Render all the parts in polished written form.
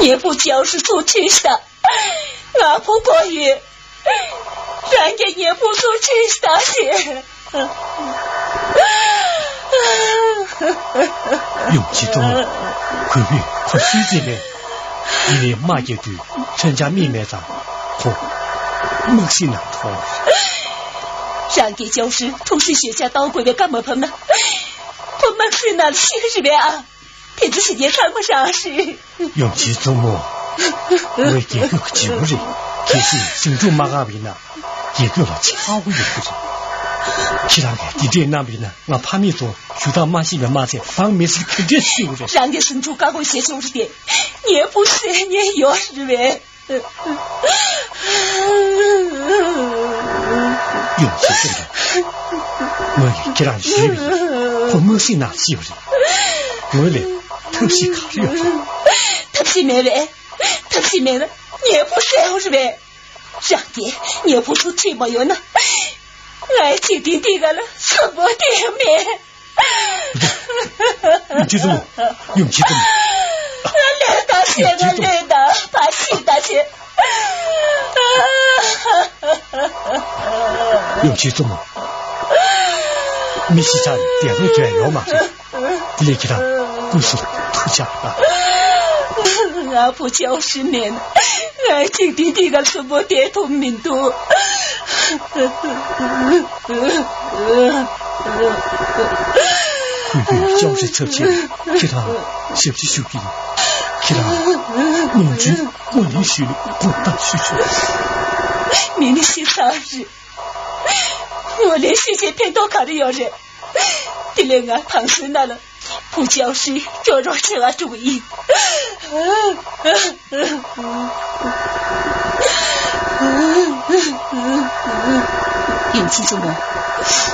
也不就是做去啥，俺不过于，人家也不做去啥些。勇气中，可以可水这边，因为马爷对陈家妹妹长和梦西难逃。人家就是同是学家捣鬼的干么碰呢？我们是那些日边啊，天子世界谈不上是。勇气中么？我一个旧人，可是心中马阿边呢，一个了巧的不是。其他的地点那边呢，我怕你说学到马戏的马在方面是肯定修的。人家生主搞过些修饰的，也不是也有日呗。勇气真的，我也这样学的，我没是那修的，我嘞偷袭卡了呀。他皮没呗，他皮没了，也不是是呗。人家也不是这么有呢。爱情的这个了，什么店面？勇气怎么？勇气怎么？来到现在来到，把心打去。勇气怎么？没西山点个转摇嘛？你给他故事吐下啊！俺不就是面，爱情的这个什么店同民都。会被交涉侧前，给他小气手笔，给他弄局过年学的过大学学。明天是啥日？我连学习片都看的有人，第二个唐诗那了，不就是做着这个主意。永庆中国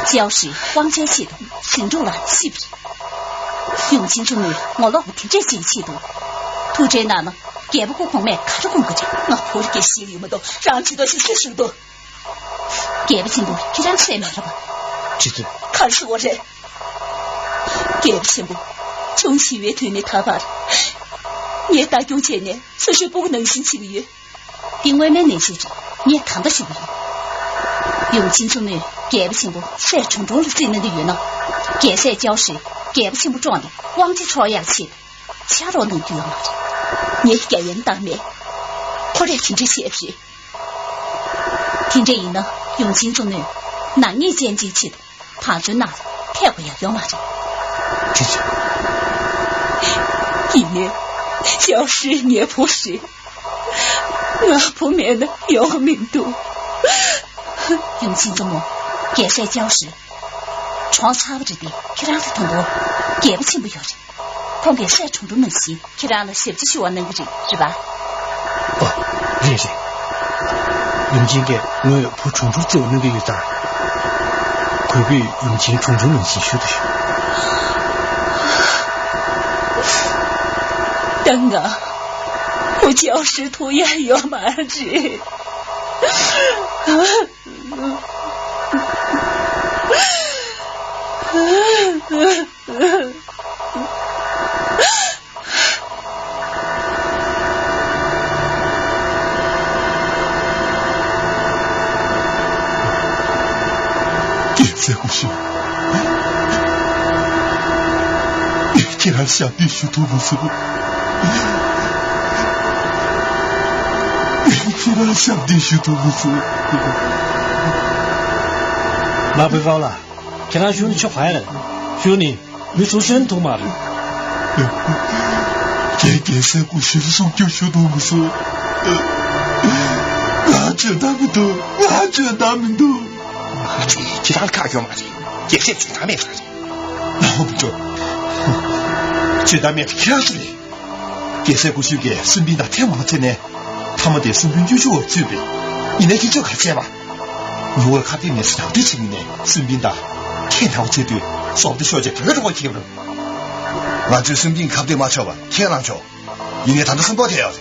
教师汪家系统心中了气不永庆中国我老不听这些气度突然那么也不过空妹看着空个着我不是给心里么多让几多些40多给不清楚就让谁买了吧记住看是我人给不清楚重新约推你他吧你大用钱呢此时不能心情约因为没那些着你也看得出永庆中呢给不清楚在城中的最能的约呢给谁教谁给不清楚装的忘记朝阳气的恰到能对了你给人当面或者听这些事听这一呢永庆中呢难以见机器的他就拿着太不要要嘛着这是一年教师也不是我不免的有名度永庆怎么给谁教师床差不着的就让他通过给不清不要人光给谁冲中能行就让他写不起我那个人是吧哦认识永庆给我不冲出走那个有啥会被永庆冲中能行学的学等啊我教师徒也有马子在呼吸竟然想必须都不是竟然想必须都不是那不好了给他兄弟吃坏了兄弟没说先头嘛的给三姑学生就学都不是俺这他们都其他的卡学嘛的也是其他没法的那我不知其他没法的给三姑学给身边的太忙着呢他们得身边就是我这边你那天就看见吧如果看对面是两对情侣呢身边的天堂这对少的小姐这个我听不俺这身边看对马车吧天狼桥因为他都是包天要的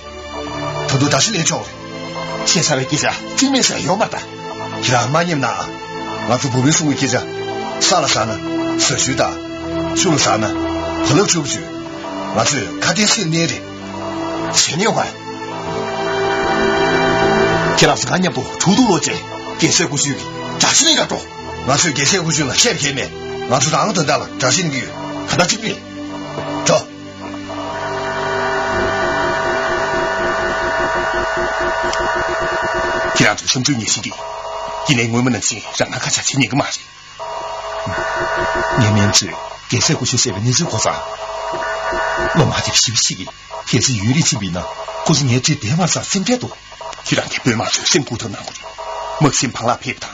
他都当时连着的现在的记者真没事要嘛的其他满眼拿俺就不会送给记者杀了啥呢社区的修了啥呢后来出不去俺是看电视捏的千年还。给老师看年不出都逻辑，给社会主义扎心的着。俺是给社会主义了先片面，俺是哪个等待了扎心的看到这边，走。既然做深圳年轻的，今年我们能行，让他看下去年个嘛的。年面子给社会主义社会年纪扩张，我妈的休息的，也是有理之民呢。可是年纪电话上身边多，既然给白马子身骨头难过的，莫心旁拉配不堂，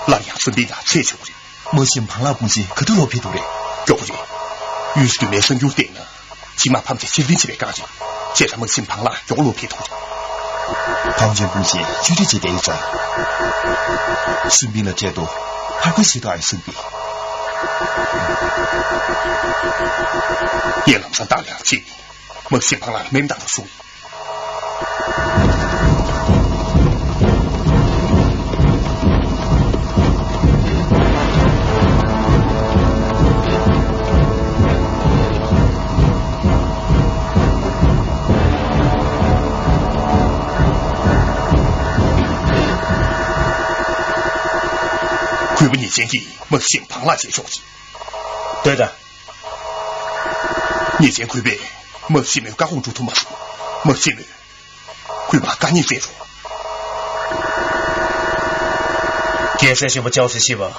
那样顺便的切切的，莫心旁拉东西可都老配多的，要不的，于是对面生有点呢，起码旁在心里起来干净，接着莫心旁拉要老配多的。旁边东西就得这点一张，生病了这多，还会写到俺身边。也能上大量建议，莫心旁拉没大的输。亏不你建议莫心旁拉接消息。对的。你见亏被莫心没有干红主头嘛？莫心没亏把赶紧飞出。建设性不交涉希望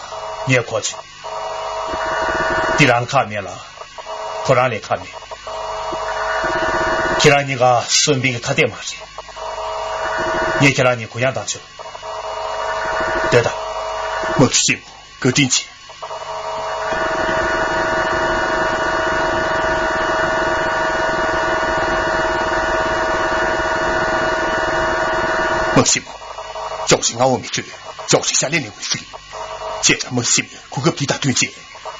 你也过去。既然看面了，可让你看面。既然你个顺便给他电话去，你既然你姑娘当去了。对的。莫心搁进去。莫西姆，就是俺我们这就是下列那回事。现在莫西姆可个比他对接，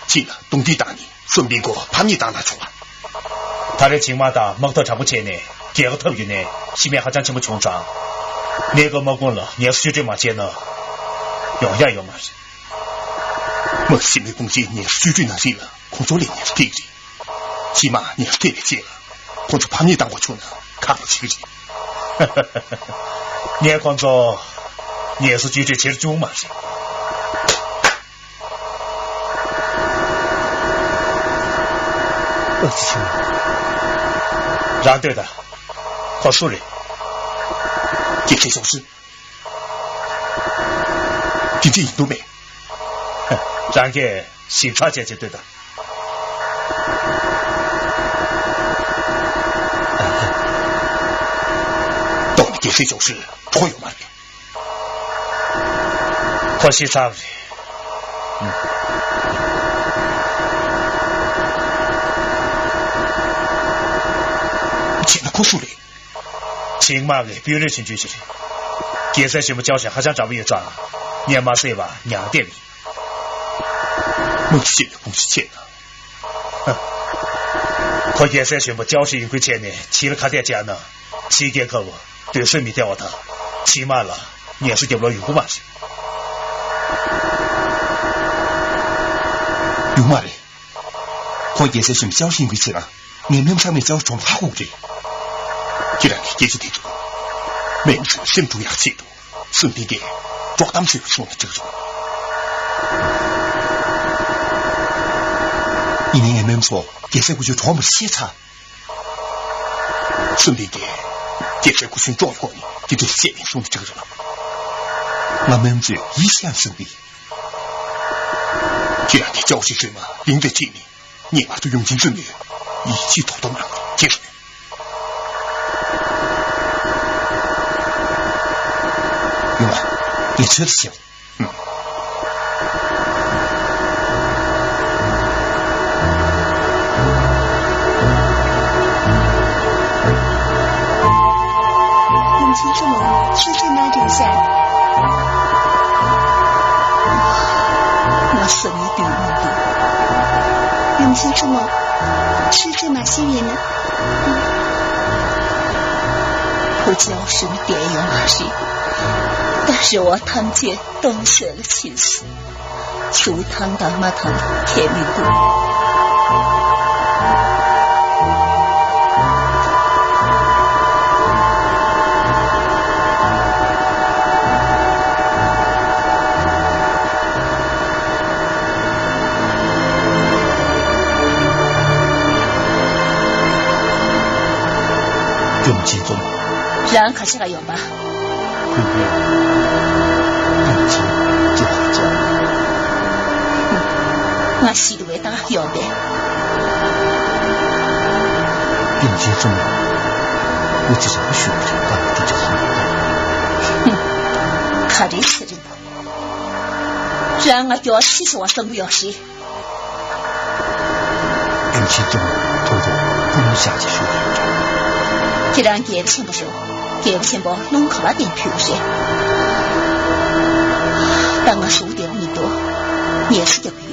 进了东地大你，顺便过把你打拿出来。他的青马大木头差不多呢，这个头鱼呢，西面还讲什么穷装，那个莫工了，你要是这么些呢，永远有嘛事。莫西姆攻击你是最能行了，工作里你是对的，起码你是对的些了，工作把你当过去呢，看不起的。你也工作，你也是拒绝接种嘛？让对的，好树人，这些小事，今天都没，让给新川姐姐对的。这些就是颇有嘛的，可惜差不多。现在可数的，青马的比如请举起来，现在什么交情还想找不一抓，年马谁吧2点里，没现在不是钱了。可现在什么交情一块钱呢？起了卡点钱呢，7节课我。对生命调他，起码了，你也是丢了有个嘛事。有嘛的，我也是什么小心回去了，你们上面只要装哈糊的，既然你也是这种，每次先注意下气度，顺便给抓他们水说的这种。你们也没说，也是过去装不是写差，顺便给。这些故事撞过你，这就是谢林说的这个人了。我们这一向胜利，既然你交些什么，领在这里，你把都用尽正面，一起投到哪里？接受。用完，你吃得起。请什么？是谁拿这个下？我是你对你的。用请什么？是谁拿幸运呢？不知道是你别有嘛事，但是我堂姐都舍了亲事，苏堂当马堂天命度。让可是个用吧。贵妃，用钱就好讲。我洗的味道用的。用钱重要，我至少学不成，干这就好了。他这是人吧？让我叫洗是我生不要洗。用钱重要，偷偷不能下去学。既然给的钱不收，给不钱不弄考了点屁股谁？让我收点米多，也是这个月。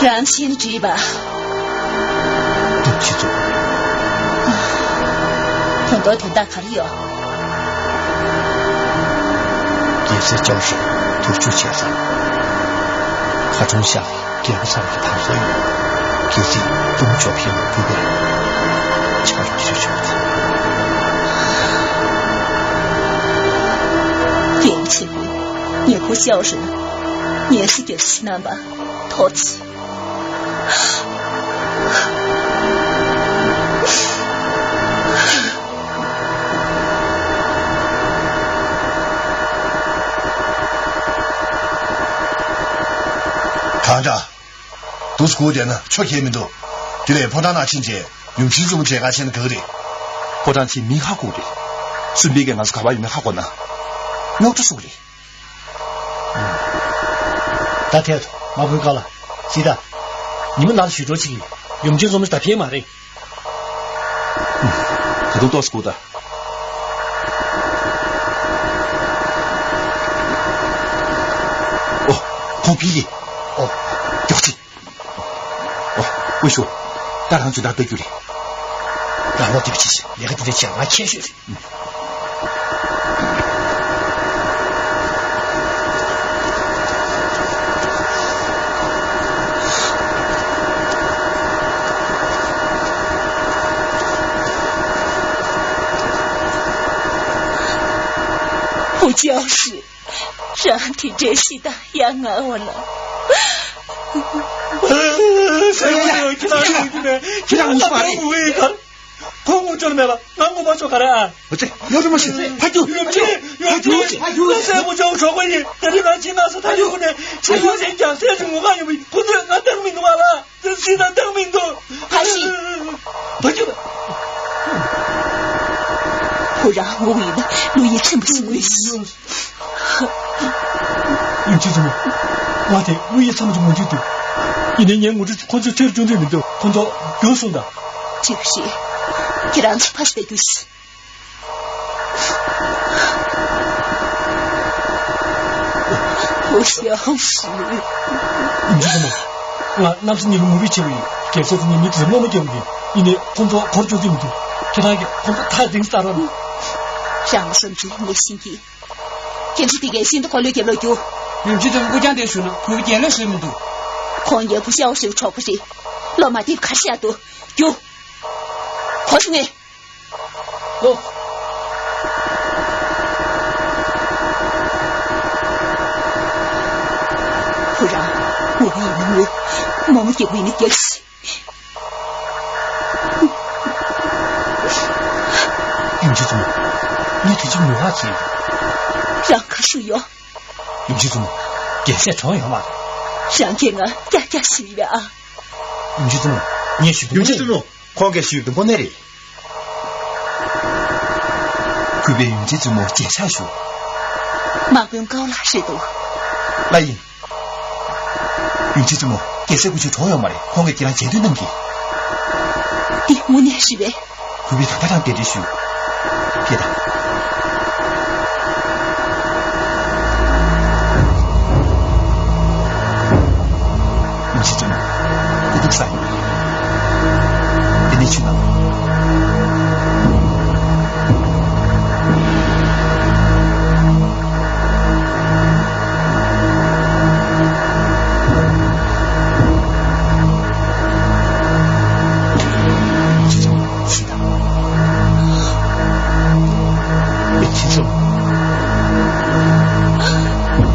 让钱知吧。用钱重要。很多挺大卡里哦。也是教授都出钱上，他从下给不上给他所以给自己动作品不对，悄悄学学的。给不起你不孝顺，你也是给西南吧，淘气。看着，都是过年了，出去没多，就来破堂那亲戚用几种钱钱的够的，破堂去米哈过的，顺便给俺是卡巴有没哈过呢？我都说的。大天头，马不高了，记得你们拿着许多钱，用钱我们是打偏嘛的。这都是过的。哦，好比例。哦，对不起。哦，魏叔，大堂最大悲剧了。让我对不起，那个得讲完谦虚的。不就是让听这些的也安我了。其他无法的。공부 좀 해봐. 나무 맞춰 가라. 어째? 요즘 무슨? 하죠. 하죠. 세부 좀 저거니. 내가 지나서 다니고네. 지금 생장 세중 뭐가 아니고 고들 나 땅민도 말아. 시다 땅민도. 다시. 맞죠? 不然我为了陆一琛不行为死。윤지좀 나한테 위에 참아 좀 먼저 돼. 이내 년무를 혼자 제일 정도면도 혼자 교수다. 就是给让去怕是的就是。不小事。윤지좀 나 남순이 무비 채위 계속해서 니 밑에서 너무 경기 이내 혼자 거쳐 좀 돼. 게다가 혼자 다 등싸라는. 让我甚至你心意，简直给心都考虑给了就。你这种不讲的说呢，可见了什么都。狂野不孝顺，吵不谁，老马的卡下多有，快说呢。哦。不然我以为忙也为你点事。윤지좀你最近没话题？让可是有。윤지좀也是重要嘛？让给我家家是的啊。윤지좀你也许不。윤지좀 관계 수입도 못 내리. 그게 윤지좀 제사수. 马不用高了是的。来，윤지좀 계세고 저重要말이 관계 기랑 제대로 넘기. 第五年是呗。 그게 다다란 게리슈. 게다. 윤지좀 구독사이. 내내주나.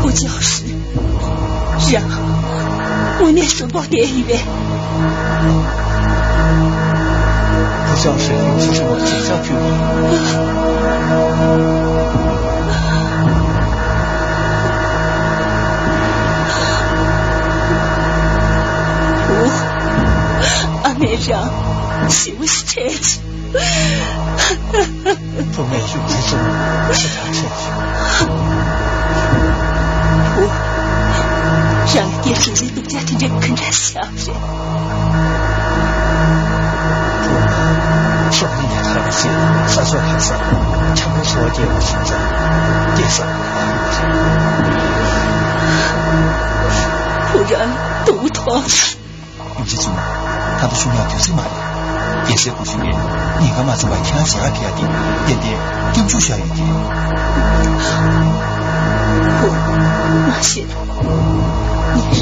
不就是让我念书报电影呗。不像是有些什么真相剧阿妹让就是这去。不没有这种其他证据。不，让也是些独家庭人更加吓人。说明年他的心3岁孩子，他们说这个选择，第3不然都妥。有些什么，他的兄弟就是嘛的，也是不许的。你干嘛就来听下片的，也得跟住下一点。不，我觉得你让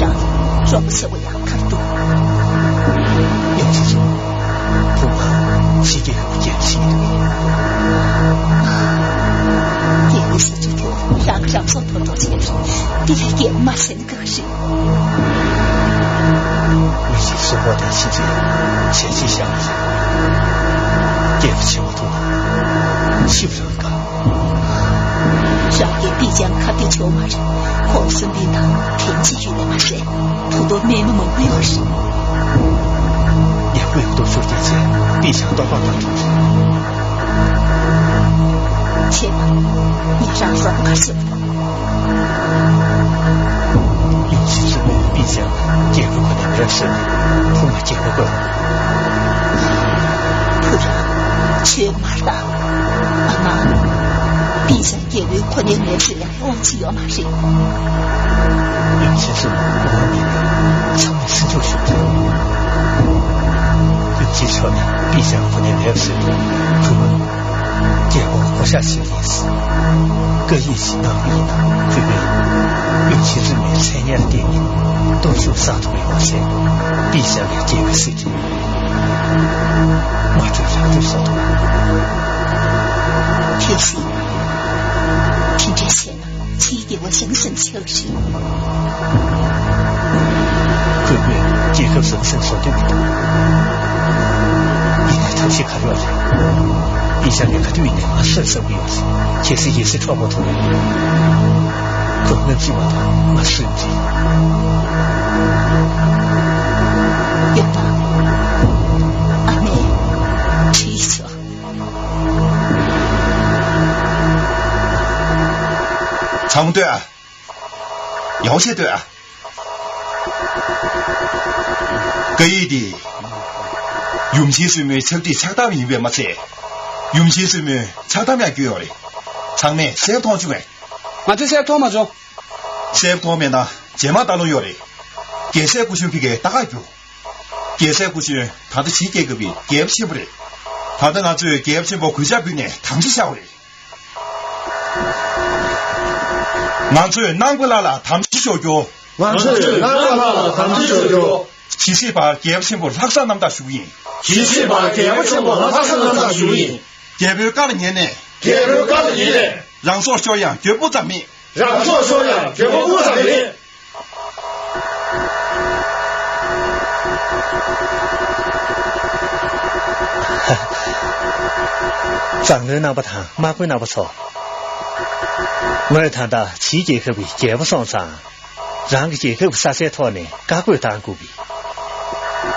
装不下我呀，看多。有些什么，不嘛，是这个不坚持的。也不是这条让所头着前头，你还也嘛先个是。为些生活的细节，前期想一想，对不起我多，气不上干。让给必将看地球嘛人，黄孙兵党天气娱乐嘛谁，土多没那么没有事。也不有多说这些，必想多帮帮助。天哪，你让说不可信。有些事必想解不可能的事，不嘛解不过。不然，缺嘛大，阿妈，必想也为可能的事呀，忘记要嘛谁。有些事我明白，从你19岁的，有些事呢，必想可能的事，结果活下去的事，各一起闹一闹，对不对？尤其是每3年的电影，都有杀头的发现，必想的这个事情，我这人都晓得。天气，听这些呢，气得我心生秋实。各位，这个神圣所对不对？应该头些看热的。必想给他对的嘛，深深不有趣，其实也是传不通的。可能记我的嘛是的。有吧？阿妹，去一下。长木队啊，姚谢队啊，그이디 용시수미 절대 착담이 입에 맞지. 용시수미 착담이 학교요리. 장매 세부통 중에. 맞지 세부통 맞죠? 세부통면나 제마 따로 요리. 개세 구실기게 따가교. 개세 구실 다들 시계급이 개업시부리. 다들 아주 개업시부 그자비네 당시샤오리. 나주 난글라라 담시쇼교. 나주 난글라라 담시쇼교. 기시바 개업신부 학산남다 주인. 기시바 개업신부 학산남다 주인. 개별 가는 예네. 개별 가는 예네. 랑소 쇼양 교부장미. 랑소 쇼양 교부장미. 장르 나부터 마구 나부터. 뭘 탄다 지제급이 개부성상. 랑 제급 사세토네 가고 당구비.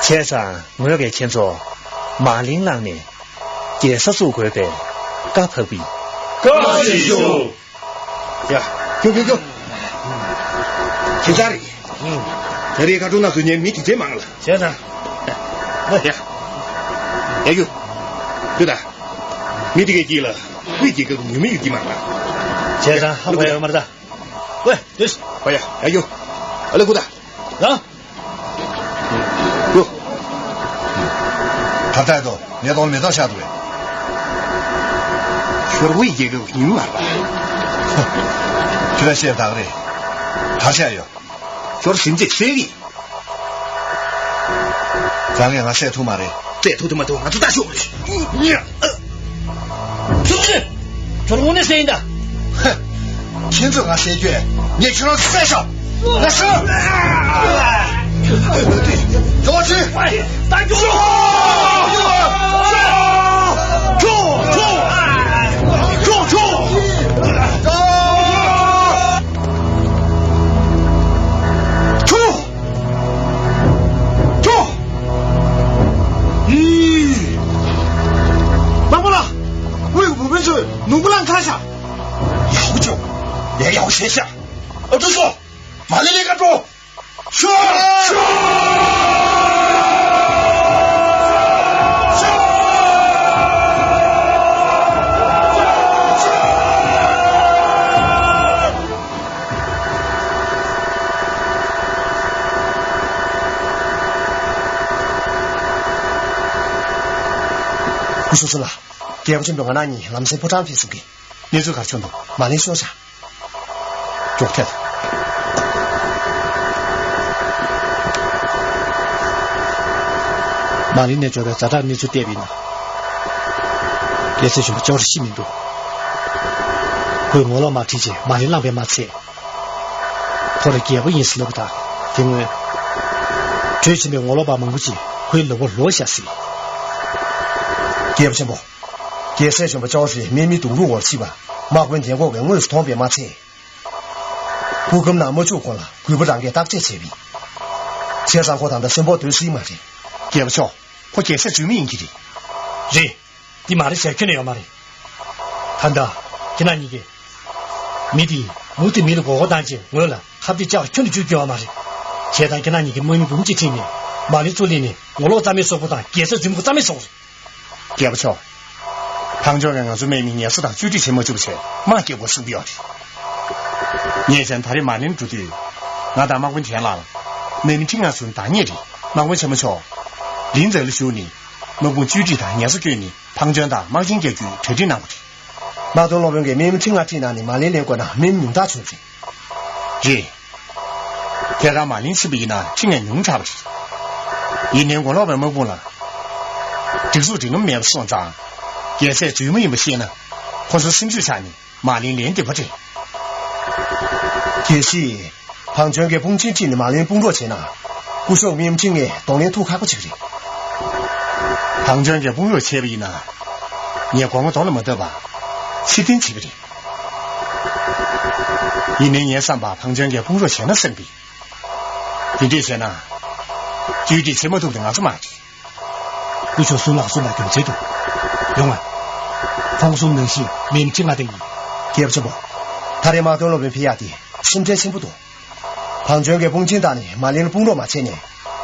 제상 뭐게 천조 마린랑네 제서수 괴배 가퍼비. 가시쇼. 야, 교. 제자리. 저리 가도 나서 내 밑에 제망라. 제상. 야. 애교. 그다. 밑에 길라. 위에 그 유미 유기망라. 제상 하고야 말다. 왜? 됐어. 봐야. 애교. 얼른 고다. 어? 고. 다다도 내 돈 매다 샤도래. 결국 이게 그 유말라. 그래서 다 그래. 다시 하여. 저를 신제 세기. 장애가 세토 말해. 세토도만 또 아주 다시 오래. 중지! 저는 오늘 세인다. 听着俺谁句，你听了再上，那是。抓起！打住！努不让看下，要救也要先下。这是马连连赶住，是。不说是了。第二个准备我那你，咱们先不张皮送给你走开兄弟，马连说啥？就太太。马连呢觉得咱这你就点兵了，也是什么教是西民多，会我老马提前马连那边马车，后来也不认识了不大，因为最起码我老爸蒙不起，会落我落下谁？也不行不。也是什么教师秘密堵入我去吧，马滚天过问我是同边马车，我根那么就过了，鬼不让给打这车比，线上课堂的申报都是一码的，也不巧，我解释证明给的，是，你妈的谁肯定要妈的，看到，今天你给，没的，我对没的过单子，我了，还得叫全的就叫妈的，现在跟那你给没攻击听的，妈的做的呢，我老咱们说不当，解释证明咱们说，也不巧。唐教官准备明年4大具体期末就不起，马给我手表的。年前他的马连主的，俺大马问天了，没人听俺说大年的，马问什么巧？临在的时候呢，我问具体的也是给你，唐教大马经结局特地拿过去。马东老板给没人听俺听那里，马连连过那没人大出去。是，再让马连是不是呢？听俺用差不去。一年我老板没问了，这时候这个面上涨。也是最没有些呢，或是身体上呢，马连连的不对。也是唐全给风景进的马连工作前呐，不说明今年当年都看不起的。唐全给工作前边呢，你也光我到那么多吧，7点7不的。一年上把唐全给工作前的生病，对这些呢，具体什么都等俺是买的。不说说老说买跟这种，用啊。放松能行，面听啊等于，也不是不，他的马东老板皮亚的，身体心不多。唐全给风景大呢，马连的工作嘛前年，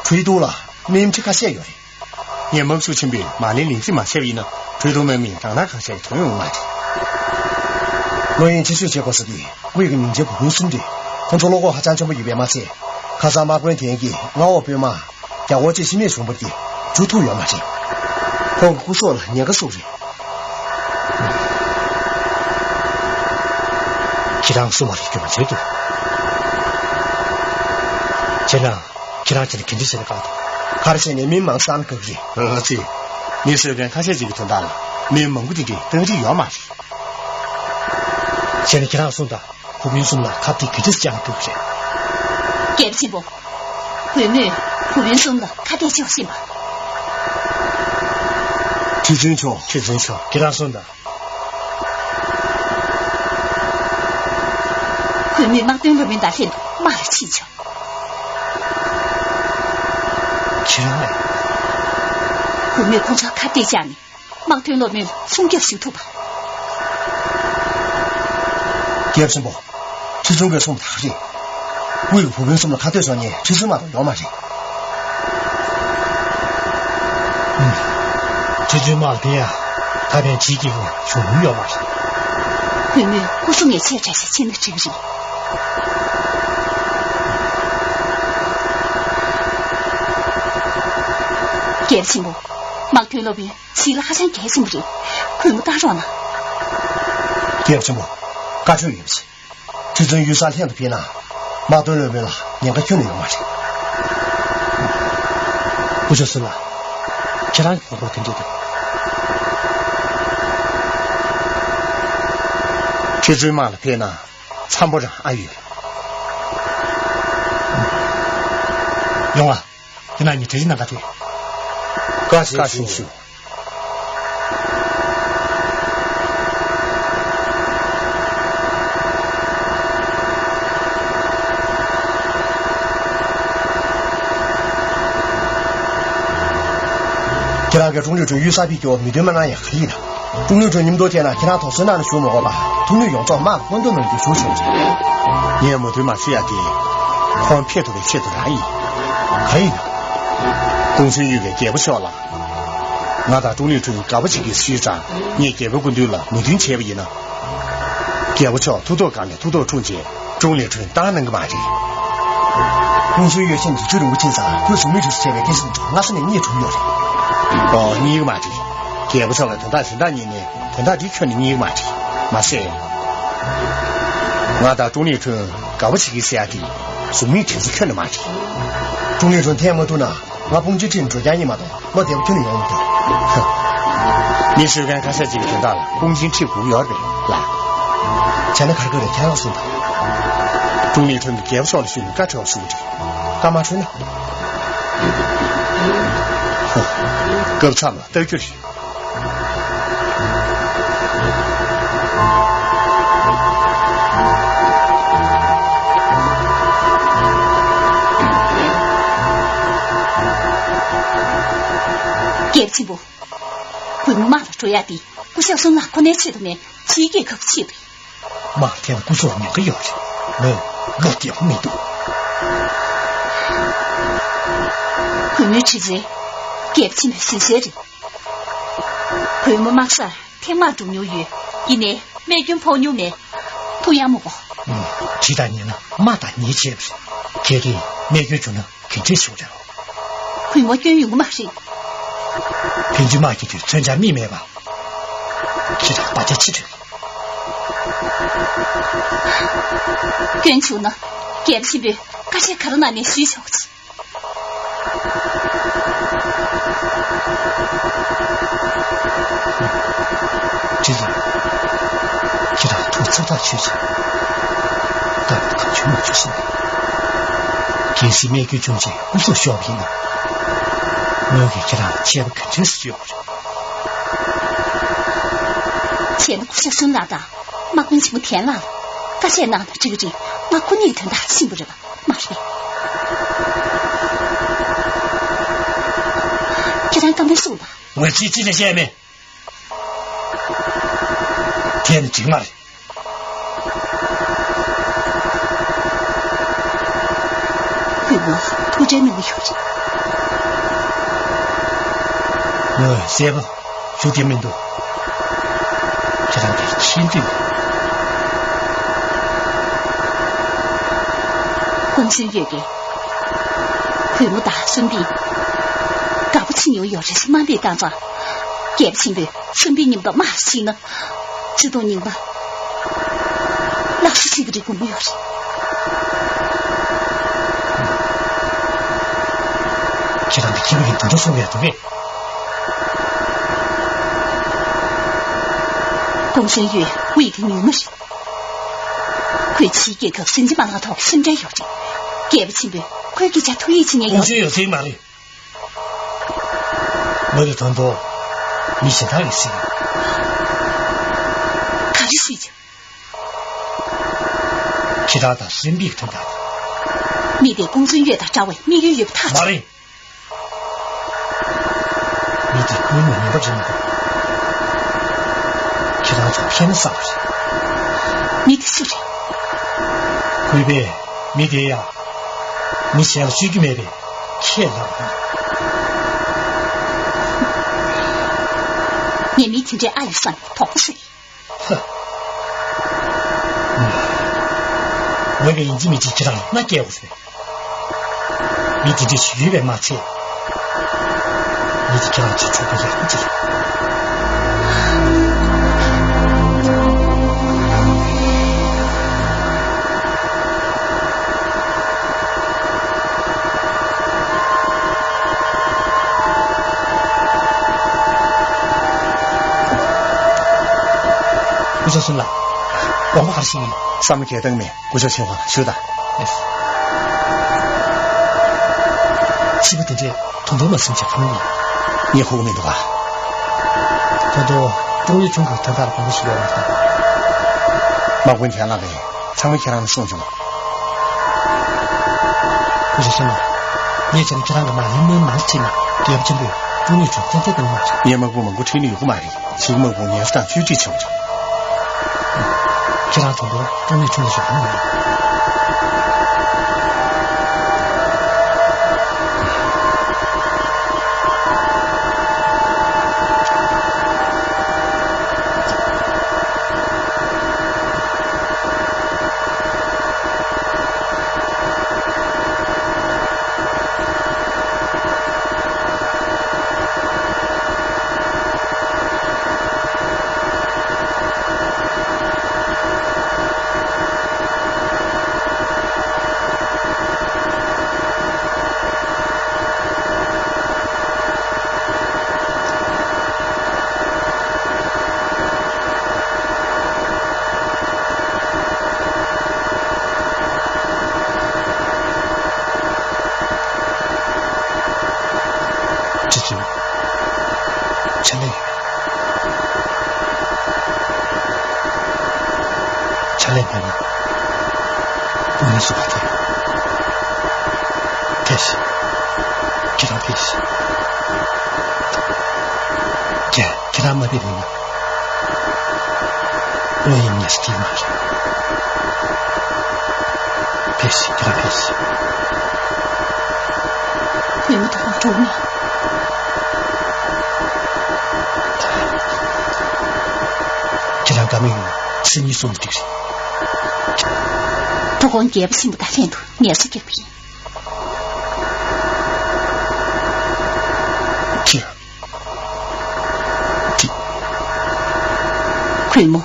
吹多了，没去看下月的。你们说清白，马连领这嘛下月呢，吹多没命，让他看下同样买的。我因继续结果是的，我一个民间普通生的，从中国还占全部一边嘛车，看上马关天给，我别嘛，叫我这些面全部的，就图远嘛车。我胡说了，你个手人。其他是我的根本制度，其他这里肯定是那搞的，他的现在民忙3个月，这，你是跟他现这个同大了，民忙不的等着要嘛的。现在其他送的，后面送了，他的肯定是这样的个人。给不起不，回妹后面送的，他得小心吧。去真巧，给他送的。回妹马东那边打天骂了气球。起来。回妹空巢看对家呢，马东那边送给手头吧。也不是不，这种个送他的，为了普遍送了他对上呢，这是嘛都要嘛的。这句骂的呀，他连几个穷要嘛的。回妹我送给钱这些钱的真人。给不起不，马东那边起了还想给什么人？回妹打扰呢。给不起不。干脆也不行，这种雨伞天的别拿，马东那边了，2个军人嘛的，不就是了，其他活动跟着的。这种马的别拿，参谋长阿玉，勇啊，那你真是那个对。高师兄。给那个中流村有啥比较，没对嘛那也可以的。中流村你们多天了，给他到省那的学么好吧？中流要找马广东人的学校去。你也没对嘛谁也给，黄撇头的撇头而已，可以的。公孙玉给给不少了，俺在中流村搞不起个学长，你给不滚丢了，没听钱不赢了。给不少，多多干的，多多中介，中流村当然能够买的。公孙玉现在就这么轻松，就是没就是前面跟什么，那是你也重要的。哦，你一个马的，给不上了，等到是那年呢，等到地圈的你一个马的，马谁？我到中立村搞不起个山的，是没听是看的马的。中立村太没多呢，我蹦起真做家你嘛的，我得不听你要么的。哼，你手干看这几个听到了，蹦起屁股要的，来，现在开个的天要送的。中立村给不上的学生干这样说的，干嘛说呢？胳膊长了，都就是。给不起不？回母妈的说呀的，我小时候哪过年吃的面，几个可不起呗。妈天，不说你个要紧，我爹没懂。回女吃子。给不起那新鲜的，回母马上天马种牛鱼，一年每斤泡牛面，同样么不？提到你了，马大你接不是？给的每个就能跟着修着。回我捐用马谁？根据马给的专家秘密吧，其他把这起着。捐球呢？给不起呗？刚才看到那年需求去。这是其他土资的学习，但不可全部执行。这是每个中介无所小品的，我给其他钱的肯定是需要的。钱的故事生拉大，马公起不天了，刚才拿的这个马公你看大信不着吧？马上。这咱刚才说吧。我记在下面。天的进来。回我突然那个有人。我谁不兄弟们都，这咱给亲近。公孙月给，回我大孙弟。搞不清有这是蛮别干法，给不清的，顺便你们的马戏呢，知道你吧？老是这个这个没有人。这两个基本都是我的呗。公孙月为一个女人，快去给个神经马拉头身在有着，给不清的，快给家推一几年。公孙有谁马里？我的传播，你现在也是。开始睡觉。其他的身边很大的。你得公孙月的赵伟，你也不踏实。马里，你得闺女你不知道。其他就偏少了。你得说着。贵别，你得呀，你想水就没别，欠了。你没听这爱算跑不水。哼，我给你没记知道了，那给我说。你听这许愿马车，你这样去出个样子。不小心了，我们还是上面给灯面，不小心话，收的。岂不等着统统的生下风雨？你后面的话，统统终于中国太大的公司了嘛？马文天那个常为其他的送去吗？不是什么，你讲的其他的嘛，你们忙起嘛，对不起不，终于从这等嘛。你们我城里有个嘛的，是我们5年上去最强着。其他统统终于从的是风雨。是你送的这个人，不过也不行不大练度，也是这边。鬼母，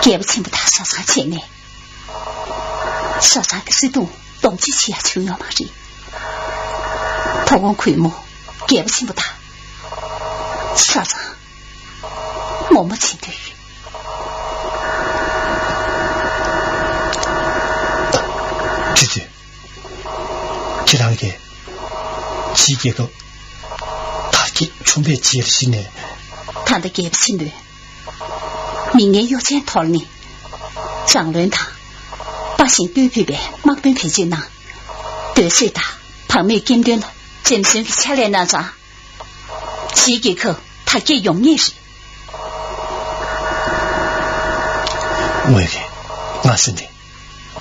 也不行不大少上前来，少上个水洞，动起起啊，就要嘛人。不过鬼母，也不行不大，少上默默亲对。这两个几个他给准备接的新的，他的给不起的，明年要见讨你，张论他把心对配呗，马本配进那，对谁打旁边跟对了，真是个恰来那啥，几个口他给容易是，我的我是的，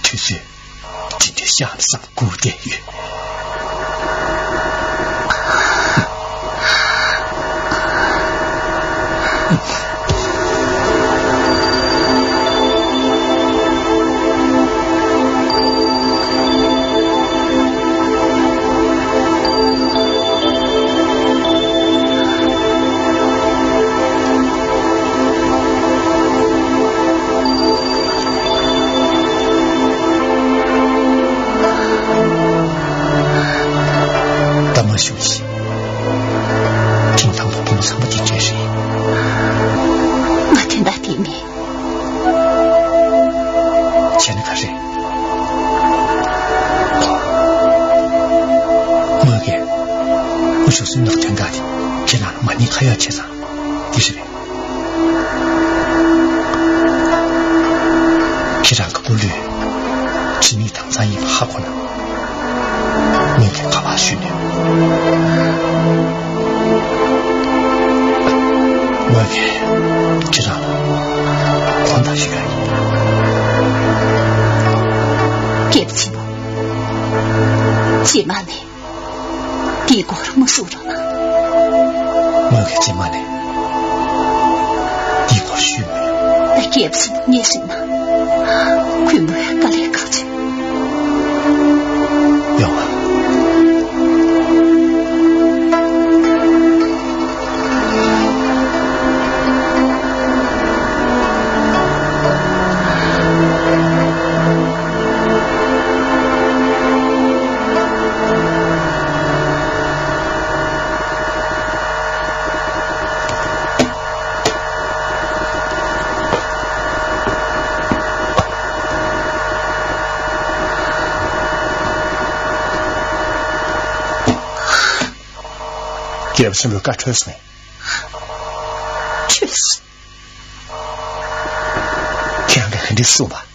就是今天下了上古典乐。休息，听他们平常的这声音，我听到地面，前面可是我给我说是老天干的，这哪嘛你还要切啥？第十遍，这两个不绿，是你当咱一把哈过呢，我给他把训练。我给知道了，黄大学对不起我，姐妈呢？帝国的没收着呢。我给姐妈呢？帝国虚伪。那对不起我，你是呢？快没把来搞去。有啊。给不起没干出事呢？确实，这样的肯定是吧？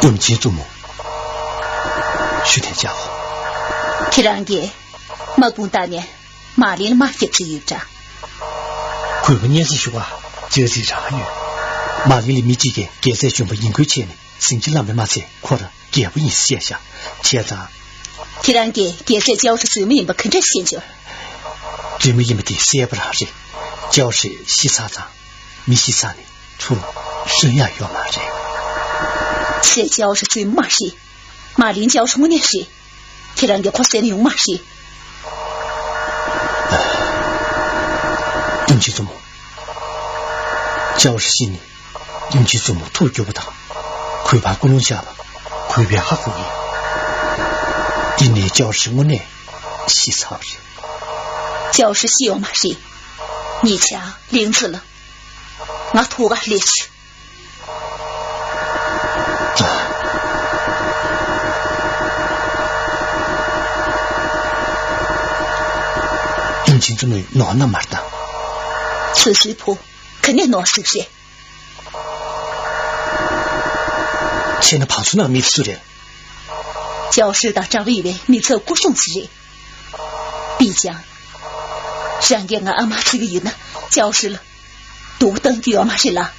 永吉祖母，徐天家好。这两年，马公大年马林马也只有着。回个年纪说啊，就是茶园，马林里面几个给在全部应亏钱呢，甚至那边马车或者也不意思写下，现在。这两年给在教室最没不肯这现角。最没的写不上去，教室洗啥子，没洗啥呢，除了生涯要马人。这教是最马谁？马林教是我念谁？这两个快谁用马谁？永吉祖母，教是心里，永吉祖母突觉不到，可以把公龙下吧，可以别哈回忆。因为教是我呢，洗啥人？教是需要马谁？你家领子了，我拖个历史。永吉祖母闹那么大，吃水铺肯定闹是不是？现在跑出那没事的。教师的张委员没做过送之人，毕竟让给俺阿妈这个人呢，教师了，都等于阿妈谁了？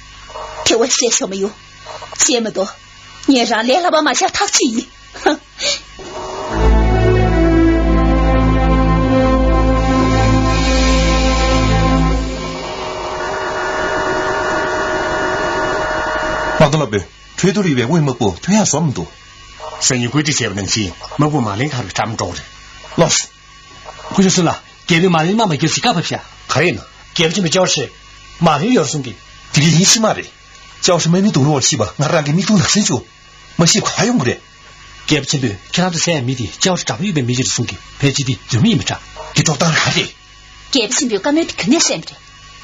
给我写什么用？这么多，你让连老爸妈下他注意，哼！马东老板，推头里边为什么不推下这么多？生意规矩写不能写，没不马林卡路咱们找着。老师，我就是了，给了马林妈妈就是干不下，可以呢，给不起没教室，马林要送给。这个人是嘛的，教室没你懂了我去吧，我让给你懂了很久，没写快用不的。给不起的，其他的3米的教室找不一百米就送给，排起的就没着，给找当然的。给不起的，刚才肯定是不的。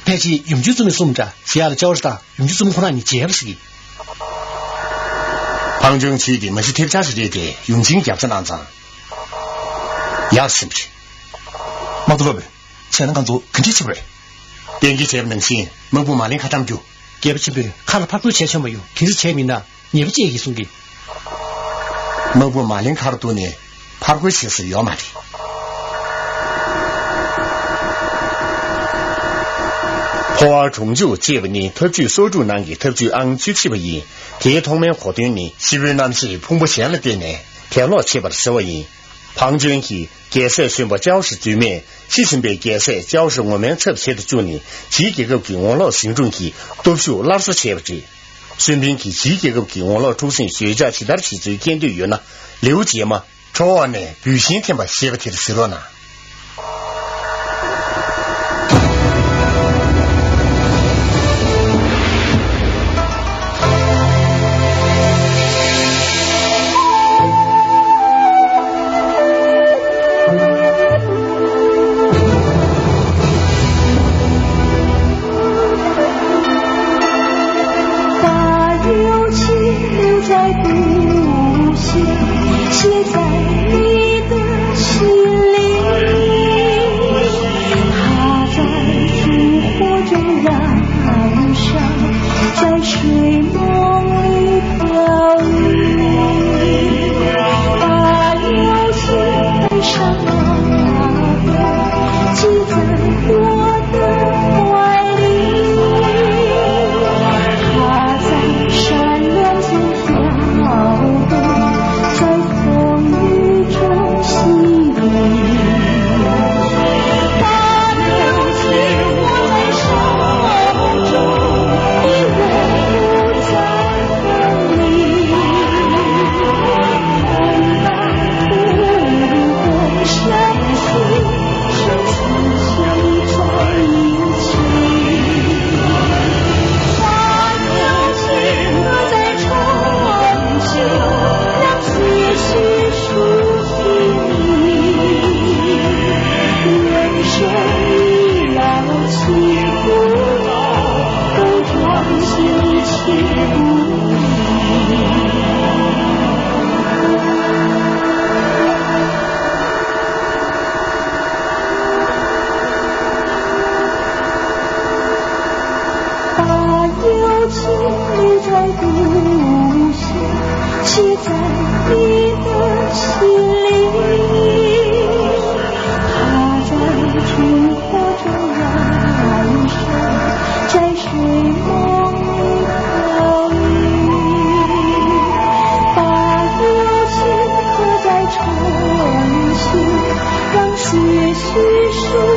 排起永久这么送着，谁要的教室的永久这么可能你接不起的。庞中期的没是贴家是这个永金夹子那张，也是不是？马东老板，才能干做肯定起不来。编辑才不能行，没不马林看他们就给不起的，看了怕过钱没有，可是签名的，你不介意送给？没不马林看了多年，怕过钱是要嘛的。花儿终究借不你特具所住难给特具安居气不易，铁同门活对你，昔日南是碰不显了点呢，天落切不的所以，庞军体解释宣布教师对面，其实被解释教师我们特别的助你，几几个给我老心中体都是老师切不知，顺便给几几个给我老出身学家其他的体最天对于呢，了解吗？朝安呢，旅行天把写不提的失落呢。让血虚数